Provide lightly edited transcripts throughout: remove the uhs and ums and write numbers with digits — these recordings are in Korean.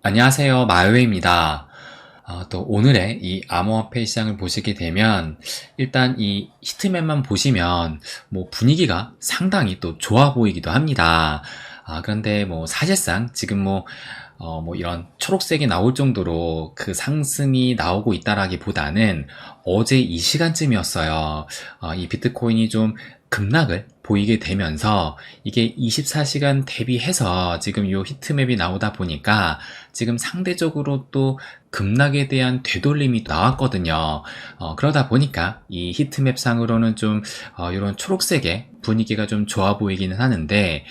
안녕하세요. 마요회입니다. 또 오늘의 이 암호화폐 시장을 보시게 되면 일단 이 히트맵만 보시면 뭐 분위기가 상당히 또 좋아 보이기도 합니다. 그런데 뭐 사실상 지금 뭐 이런 초록색이 나올 정도로 그 상승이 나오고 있다라기보다는 어제 이 시간쯤이었어요. 이 비트코인이 좀 급락을 보이게 되면서 이게 24시간 대비해서 지금 요 히트맵이 나오다 보니까 지금 상대적으로 또 급락에 대한 되돌림이 나왔거든요. 그러다 보니까 이 히트맵 상으로는 좀 이런 초록색의 분위기가 좀 좋아 보이기는 하는데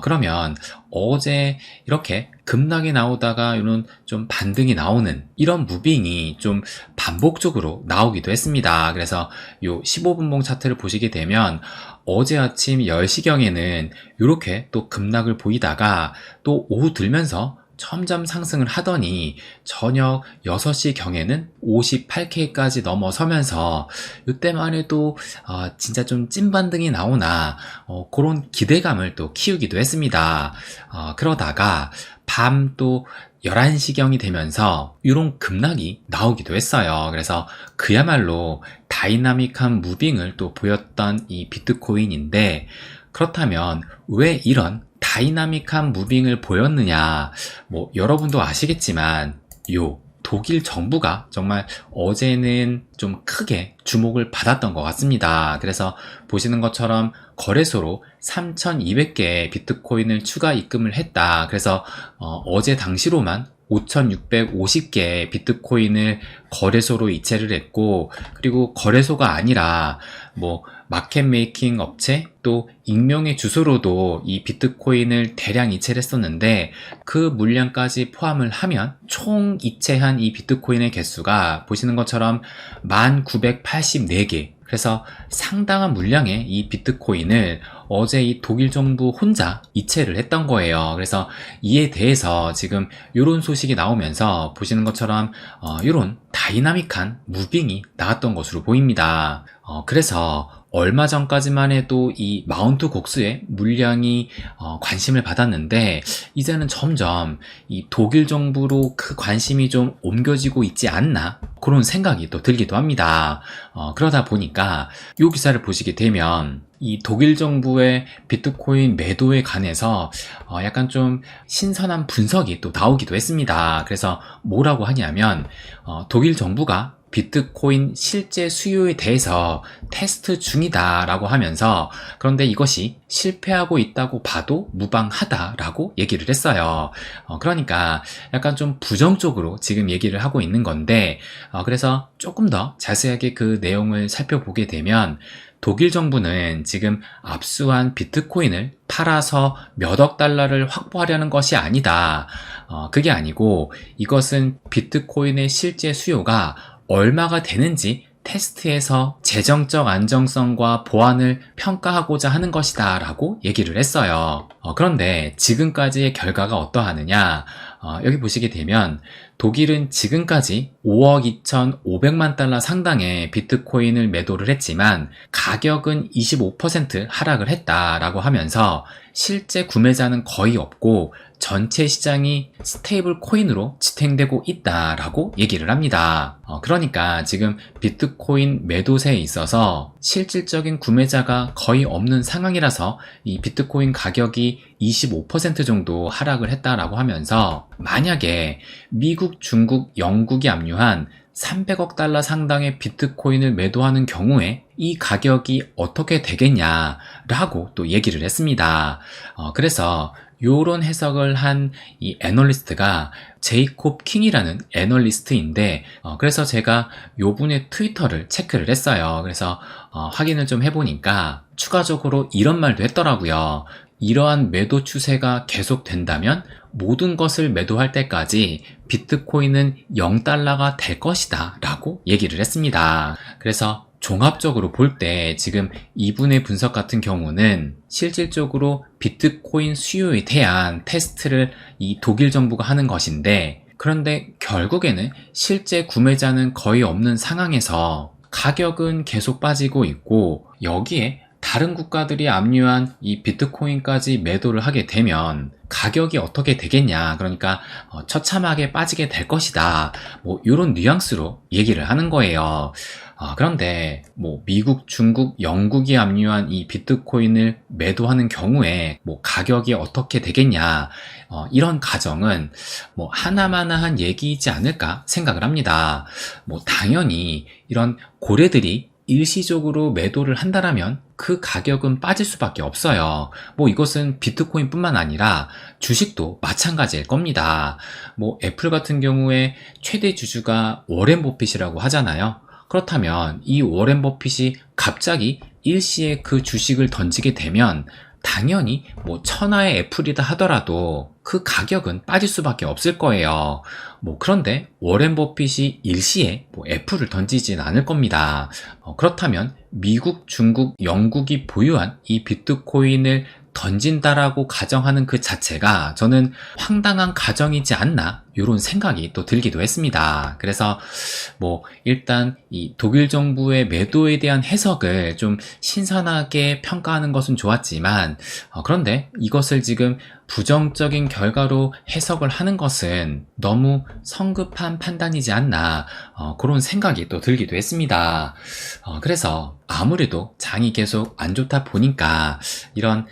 그러면 어제 이렇게 급락이 나오다가 이런 좀 반등이 나오는 이런 무빙이 좀 반복적으로 나오기도 했습니다. 그래서 요 15분봉 차트를 보시게 되면 어제 아침 10시경에는 이렇게 또 급락을 보이다가 또 오후 들면서 점점 상승을 하더니 저녁 6시경에는 58K까지 넘어서면서 이때만 해도 진짜 좀 찐반등이 나오나 그런 기대감을 또 키우기도 했습니다. 그러다가 밤 또 11시경이 되면서 이런 급락이 나오기도 했어요. 그래서 그야말로 다이나믹한 무빙을 또 보였던 이 비트코인인데, 그렇다면 왜 이런 다이나믹한 무빙을 보였느냐? 뭐 여러분도 아시겠지만 요 독일 정부가 정말 어제는 좀 크게 주목을 받았던 것 같습니다. 그래서 보시는 것처럼 거래소로 3,200개의 비트코인을 추가 입금을 했다. 그래서 어제 당시로만 5,650개의 비트코인을 거래소로 이체를 했고, 그리고 거래소가 아니라 뭐 마켓 메이킹 업체 또 익명의 주소로도 이 비트코인을 대량 이체를 했었는데, 그 물량까지 포함을 하면 총 이체한 이 비트코인의 개수가 보시는 것처럼 1984개, 그래서 상당한 물량의 이 비트코인을 어제 이 독일 정부 혼자 이체를 했던 거예요. 그래서 이에 대해서 지금 이런 소식이 나오면서 보시는 것처럼 이런 다이나믹한 무빙이 나왔던 것으로 보입니다. 그래서 얼마 전까지만 해도 이 마운트 곡수의 물량이 관심을 받았는데, 이제는 점점 이 독일 정부로 그 관심이 좀 옮겨지고 있지 않나, 그런 생각이 또 들기도 합니다. 그러다 보니까 이 기사를 보시게 되면 이 독일 정부의 비트코인 매도에 관해서 약간 좀 신선한 분석이 또 나오기도 했습니다. 그래서 뭐라고 하냐면 독일 정부가 비트코인 실제 수요에 대해서 테스트 중이다 라고 하면서, 그런데 이것이 실패하고 있다고 봐도 무방하다라고 얘기를 했어요. 그러니까 약간 좀 부정적으로 지금 얘기를 하고 있는 건데, 그래서 조금 더 자세하게 그 내용을 살펴보게 되면 독일 정부는 지금 압수한 비트코인을 팔아서 몇억 달러를 확보하려는 것이 아니다. 그게 아니고 이것은 비트코인의 실제 수요가 얼마가 되는지 테스트해서 재정적 안정성과 보안을 평가하고자 하는 것이다 라고 얘기를 했어요. 그런데 지금까지의 결과가 어떠하느냐? 여기 보시게 되면 독일은 지금까지 5억 2,500만 달러 상당의 비트코인을 매도를 했지만 가격은 25% 하락을 했다라고 하면서 실제 구매자는 거의 없고 전체 시장이 스테이블 코인으로 지탱되고 있다라고 얘기를 합니다. 그러니까 지금 비트코인 매도세에 있어서 실질적인 구매자가 거의 없는 상황이라서 이 비트코인 가격이 25% 정도 하락을 했다라고 하면서, 만약에 미국, 중국, 영국이 압류한 300억 달러 상당의 비트코인을 매도하는 경우에 이 가격이 어떻게 되겠냐라고 또 얘기를 했습니다. 그래서 요런 해석을 한 이 애널리스트가 제이콥 킹이라는 애널리스트인데, 그래서 제가 요분의 트위터를 체크를 했어요. 그래서 확인을 좀 해보니까 추가적으로 이런 말도 했더라고요. 이러한 매도 추세가 계속된다면 모든 것을 매도할 때까지 비트코인은 0달러가 될 것이다 라고 얘기를 했습니다. 그래서 종합적으로 볼 때 지금 이분의 분석 같은 경우는 실질적으로 비트코인 수요에 대한 테스트를 이 독일 정부가 하는 것인데, 그런데 결국에는 실제 구매자는 거의 없는 상황에서 가격은 계속 빠지고 있고, 여기에 다른 국가들이 압류한 이 비트코인까지 매도를 하게 되면 가격이 어떻게 되겠냐. 그러니까 처참하게 빠지게 될 것이다. 뭐 이런 뉘앙스로 얘기를 하는 거예요. 그런데 뭐 미국, 중국, 영국이 압류한 이 비트코인을 매도하는 경우에 뭐 가격이 어떻게 되겠냐. 이런 가정은 뭐 하나마나한 얘기이지 않을까 생각을 합니다. 뭐 당연히 이런 고래들이 일시적으로 매도를 한다라면 그 가격은 빠질 수밖에 없어요. 뭐 이것은 비트코인뿐만 아니라 주식도 마찬가지일 겁니다. 뭐 애플 같은 경우에 최대 주주가 워렌 버핏이라고 하잖아요. 그렇다면 이 워렌 버핏이 갑자기 일시에 그 주식을 던지게 되면 당연히 뭐 천하의 애플이다 하더라도 그 가격은 빠질 수밖에 없을 거예요. 뭐 그런데 워렌 버핏이 일시에 뭐 애플을 던지진 않을 겁니다. 그렇다면 미국, 중국, 영국이 보유한 이 비트코인을 던진다라고 가정하는 그 자체가 저는 황당한 가정이지 않나 이런 생각이 또 들기도 했습니다. 그래서 뭐 일단 이 독일 정부의 매도에 대한 해석을 좀 신선하게 평가하는 것은 좋았지만 그런데 이것을 지금 부정적인 결과로 해석을 하는 것은 너무 성급한 판단이지 않나 그런 생각이 또 들기도 했습니다. 그래서 아무래도 장이 계속 안 좋다 보니까 이런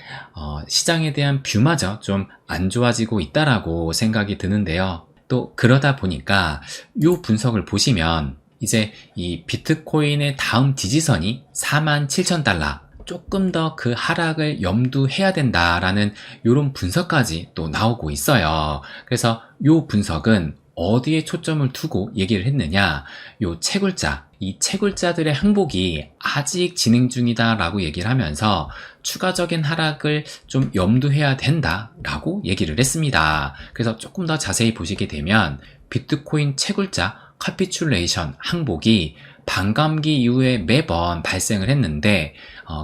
시장에 대한 뷰마저 좀 안 좋아지고 있다라고 생각이 드는데요. 또 그러다 보니까 이 분석을 보시면 이제 이 비트코인의 다음 지지선이 47,000달러 조금 더 그 하락을 염두해야 된다라는 이런 분석까지 또 나오고 있어요. 그래서 이 분석은 어디에 초점을 두고 얘기를 했느냐, 요 채굴자, 이 채굴자들의 항복이 아직 진행 중이다라고 얘기를 하면서 추가적인 하락을 좀 염두해야 된다라고 얘기를 했습니다. 그래서 조금 더 자세히 보시게 되면 비트코인 채굴자 카피출레이션 항복이 반감기 이후에 매번 발생을 했는데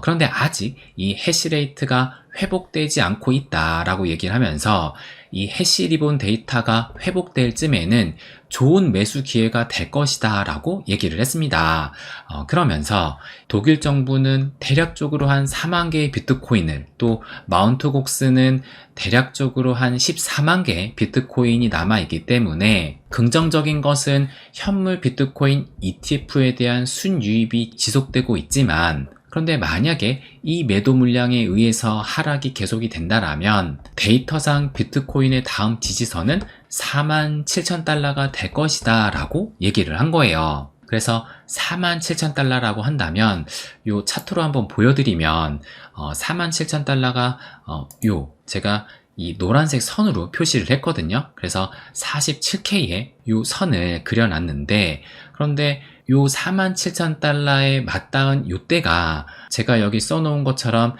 그런데 아직 이 해시레이트가 회복되지 않고 있다라고 얘기를 하면서 이 해시리본 데이터가 회복될 쯤에는 좋은 매수 기회가 될 것이다 라고 얘기를 했습니다. 그러면서 독일 정부는 대략적으로 한 4만 개의 비트코인을, 또 마운트 곡스는 대략적으로 한 14만 개의 비트코인이 남아있기 때문에 긍정적인 것은 현물 비트코인 ETF에 대한 순유입이 지속되고 있지만, 그런데 만약에 이 매도 물량에 의해서 하락이 계속이 된다라면 데이터상 비트코인의 다음 지지선은 47,000달러가 될 것이다 라고 얘기를 한 거예요. 그래서 47,000달러라고 한다면 요 차트로 한번 보여드리면 47,000달러가 제가 이 노란색 선으로 표시를 했거든요. 그래서 47K에 요 선을 그려놨는데, 그런데 요 47,000달러에 맞닿은 요 때가 제가 여기 써놓은 것처럼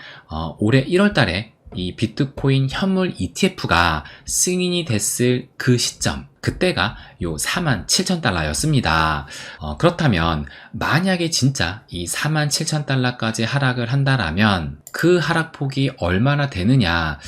올해 1월 달에 이 비트코인 현물 ETF가 승인이 됐을 그 시점, 그때가 요 47,000달러였습니다. 그렇다면 만약에 진짜 이 47,000달러까지 하락을 한다라면 그 하락폭이 얼마나 되느냐,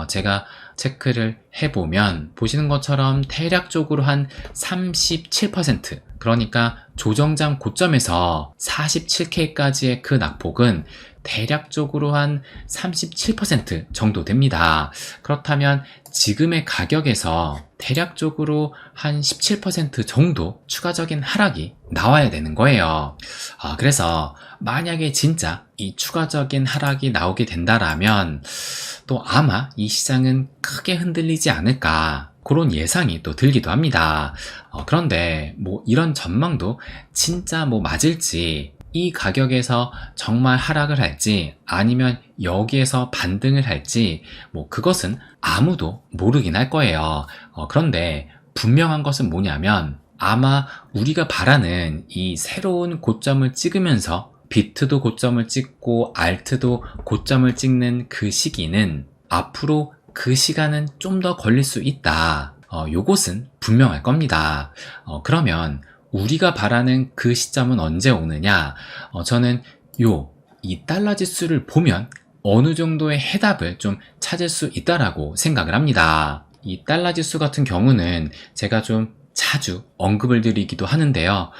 제가 체크를 해보면 보시는 것처럼 대략적으로 한 37%, 그러니까 조정장 고점에서 47K까지의 그 낙폭은 대략적으로 한 37% 정도 됩니다. 그렇다면 지금의 가격에서 대략적으로 한 17% 정도 추가적인 하락이 나와야 되는 거예요. 그래서 만약에 진짜 이 추가적인 하락이 나오게 된다라면 또 아마 이 시장은 크게 흔들리지 않을까, 그런 예상이 또 들기도 합니다. 그런데 뭐 이런 전망도 진짜 뭐 맞을지, 이 가격에서 정말 하락을 할지 아니면 여기에서 반등을 할지 뭐 그것은 아무도 모르긴 할 거예요. 그런데 분명한 것은 뭐냐면 아마 우리가 바라는 이 새로운 고점을 찍으면서 비트도 고점을 찍고 알트도 고점을 찍는 그 시기는 앞으로 그 시간은 좀 더 걸릴 수 있다. 요것은 분명할 겁니다. 그러면 우리가 바라는 그 시점은 언제 오느냐? 저는 이 달러 지수를 보면 어느 정도의 해답을 좀 찾을 수 있다라고 생각을 합니다. 이 달러 지수 같은 경우는 제가 좀 자주 언급을 드리기도 하는데요.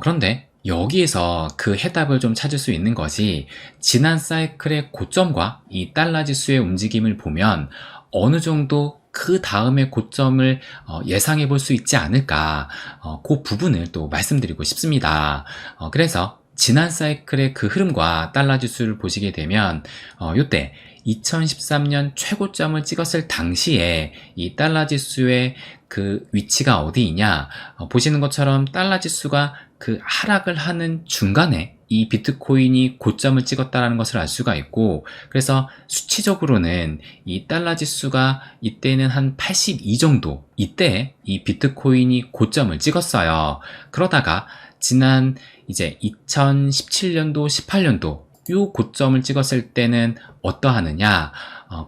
그런데 여기에서 그 해답을 좀 찾을 수 있는 것이 지난 사이클의 고점과 이 달러 지수의 움직임을 보면 어느 정도 그 다음의 고점을 예상해 볼 수 있지 않을까, 그 부분을 또 말씀드리고 싶습니다. 그래서 지난 사이클의 그 흐름과 달러 지수를 보시게 되면 요때 2013년 최고점을 찍었을 당시에 이 달러 지수의 그 위치가 어디이냐, 보시는 것처럼 달러 지수가 그 하락을 하는 중간에 이 비트코인이 고점을 찍었다는 것을 알 수가 있고, 그래서 수치적으로는 이 달러 지수가 이때는 한 82 정도, 이때 이 비트코인이 고점을 찍었어요. 그러다가 지난 이제 2017년도, 18년도 요 고점을 찍었을 때는 어떠하느냐,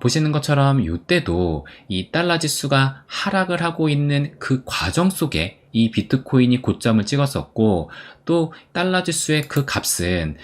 보시는 것처럼 이때도 이 달러 지수가 하락을 하고 있는 그 과정 속에 이 비트코인이 고점을 찍었었고, 또 달러 지수의 그 값은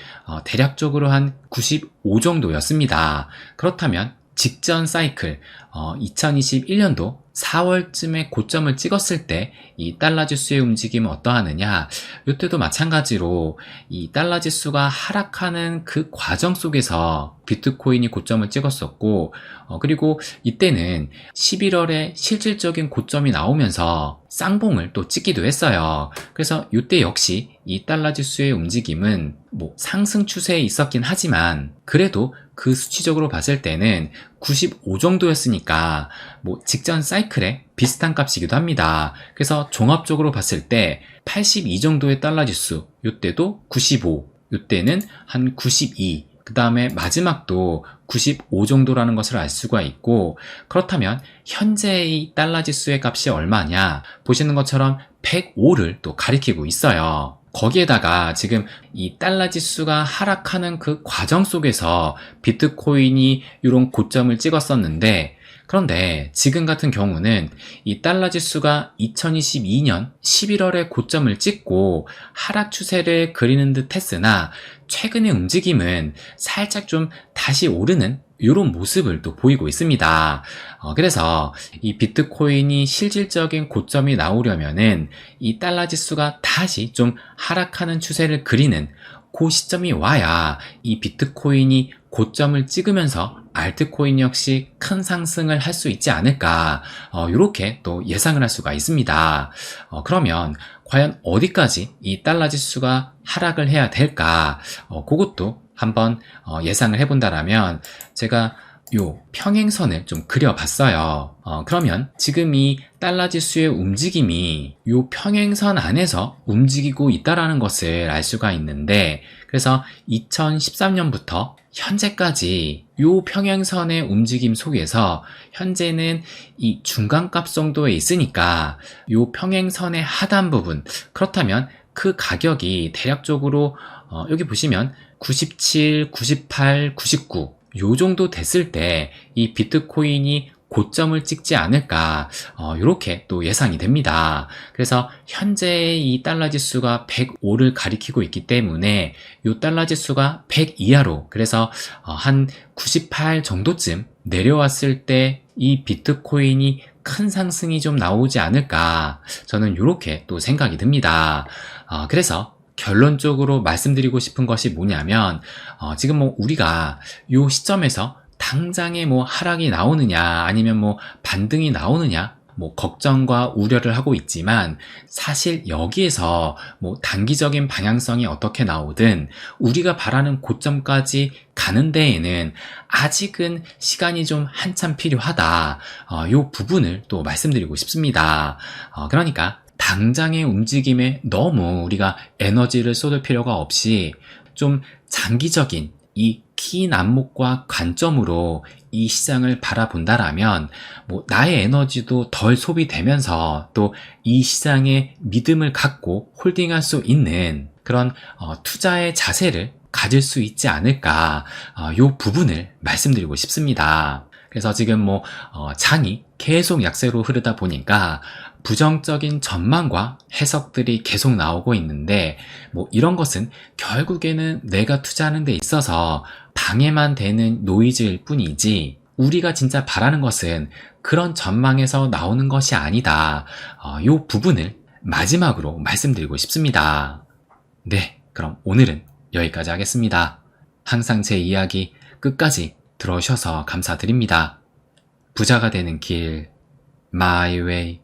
대략적으로 한 95 정도였습니다. 그렇다면 직전 사이클 2021년도 4월쯤에 고점을 찍었을 때 이 달러 지수의 움직임은 어떠하느냐, 이때도 마찬가지로 이 달러 지수가 하락하는 그 과정 속에서 비트코인이 고점을 찍었었고, 그리고 이때는 11월에 실질적인 고점이 나오면서 쌍봉을 또 찍기도 했어요. 그래서 이때 역시 이 달러 지수의 움직임은 뭐 상승 추세에 있었긴 하지만 그래도 그 수치적으로 봤을 때는 95 정도였으니까 뭐 직전 사이클에 비슷한 값이기도 합니다. 그래서 종합적으로 봤을 때 82 정도의 달러 지수, 이때도 95, 이때는 한 92, 그 다음에 마지막도 95 정도라는 것을 알 수가 있고, 그렇다면 현재의 달러 지수의 값이 얼마냐, 보시는 것처럼 105를 또 가리키고 있어요. 거기에다가 지금 이 달러 지수가 하락하는 그 과정 속에서 비트코인이 이런 고점을 찍었었는데, 그런데 지금 같은 경우는 이 달러 지수가 2022년 11월에 고점을 찍고 하락 추세를 그리는 듯 했으나 최근의 움직임은 살짝 좀 다시 오르는 이런 모습을 또 보이고 있습니다. 그래서 이 비트코인이 실질적인 고점이 나오려면은 이 달러 지수가 다시 좀 하락하는 추세를 그리는 그 시점이 와야 이 비트코인이 고점을 찍으면서 알트코인 역시 큰 상승을 할 수 있지 않을까, 이렇게 또 예상을 할 수가 있습니다. 그러면 과연 어디까지 이 달러 지수가 하락을 해야 될까, 그것도 한번 예상을 해본다라면 제가 요 평행선을 좀 그려봤어요. 그러면 지금 이 달러 지수의 움직임이 요 평행선 안에서 움직이고 있다라는 것을 알 수가 있는데, 그래서 2013년부터 현재까지 요 평행선의 움직임 속에서 현재는 이 중간값 정도에 있으니까 요 평행선의 하단 부분, 그렇다면 그 가격이 대략적으로 여기 보시면 97, 98, 99 요 정도 됐을 때 이 비트코인이 고점을 찍지 않을까, 이렇게 또 예상이 됩니다. 그래서 현재 이 달러 지수가 105를 가리키고 있기 때문에 이 달러 지수가 100 이하로, 그래서 한 98 정도쯤 내려왔을 때 이 비트코인이 큰 상승이 좀 나오지 않을까, 저는 이렇게 또 생각이 듭니다. 그래서 결론적으로 말씀드리고 싶은 것이 뭐냐면, 지금 뭐 우리가 이 시점에서 당장에 뭐 하락이 나오느냐 아니면 뭐 반등이 나오느냐 뭐 걱정과 우려를 하고 있지만, 사실 여기에서 뭐 단기적인 방향성이 어떻게 나오든 우리가 바라는 고점까지 가는 데에는 아직은 시간이 좀 한참 필요하다, 이 부분을 또 말씀드리고 싶습니다. 그러니까 당장의 움직임에 너무 우리가 에너지를 쏟을 필요가 없이 좀 장기적인 이 긴 안목과 관점으로 이 시장을 바라본다라면 뭐 나의 에너지도 덜 소비되면서 또 이 시장에 믿음을 갖고 홀딩할 수 있는 그런 투자의 자세를 가질 수 있지 않을까, 이 부분을 말씀드리고 싶습니다. 그래서 지금 뭐 장이 계속 약세로 흐르다 보니까 부정적인 전망과 해석들이 계속 나오고 있는데, 뭐 이런 것은 결국에는 내가 투자하는 데 있어서 방해만 되는 노이즈일 뿐이지 우리가 진짜 바라는 것은 그런 전망에서 나오는 것이 아니다, 이 부분을 마지막으로 말씀드리고 싶습니다. 네, 그럼 오늘은 여기까지 하겠습니다. 항상 제 이야기 끝까지 들어주셔서 감사드립니다. 부자가 되는 길, My Way.